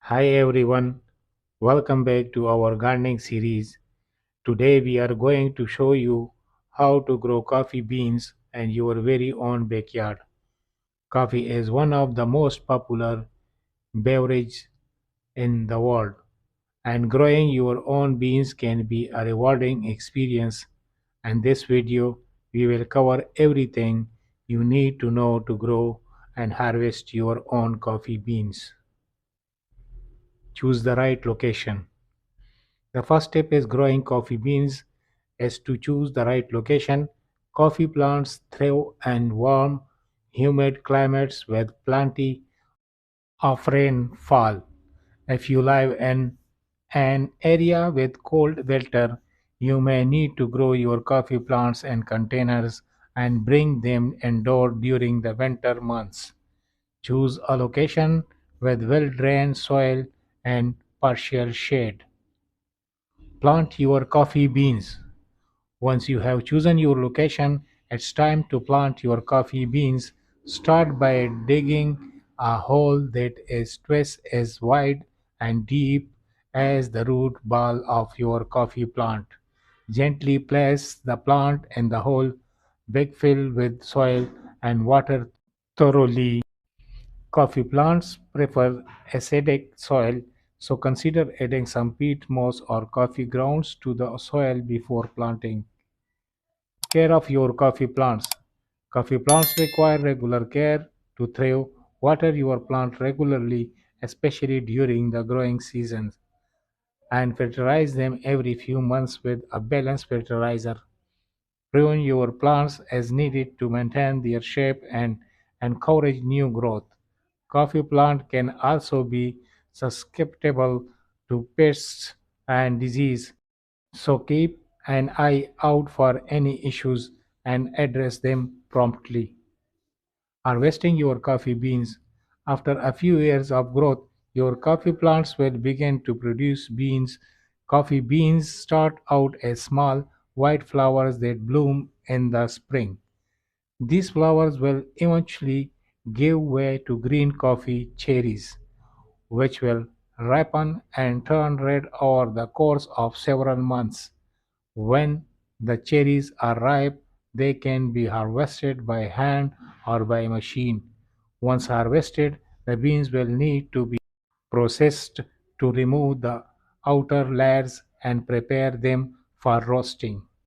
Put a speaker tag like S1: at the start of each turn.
S1: Hi everyone, welcome back to our gardening series. Today we are going to show you how to grow coffee beans in your very own backyard. Coffee is one of the most popular beverages in the world, and growing your own beans can be a rewarding experience. In this video, we will cover everything you need to know to grow and harvest your own coffee beans. Choose the right location. The first step is growing coffee beans is to choose the right location. Coffee plants thrive in warm, humid climates with plenty of rainfall. If you live in an area with cold winter, you may need to grow your coffee plants in containers and bring them indoor during the winter months. Choose a location with well-drained soil and partial shade. Plant your coffee beans. Once you have chosen your location, it's time to plant your coffee beans. Start by digging a hole that is twice as wide and deep as the root ball of your coffee plant. Gently place the plant in the hole, big fill with soil and water thoroughly. Coffee plants prefer acidic soil, so consider adding some peat moss or coffee grounds to the soil before planting. Care of your coffee plants. Coffee plants require regular care to thrive. Water your plant regularly, especially during the growing season, and fertilize them every few months with a balanced fertilizer. Prune your plants as needed to maintain their shape and encourage new growth. Coffee plant can also be susceptible to pests and disease, so keep an eye out for any issues and address them promptly. Harvesting your coffee beans. After a few years of growth, your coffee plants will begin to produce beans. Coffee beans start out as small white flowers that bloom in the spring. These flowers will eventually give way to green coffee cherries, which will ripen and turn red over the course of several months. When the cherries are ripe, they can be harvested by hand or by machine. Once harvested, the beans will need to be processed to remove the outer layers and prepare them for roasting.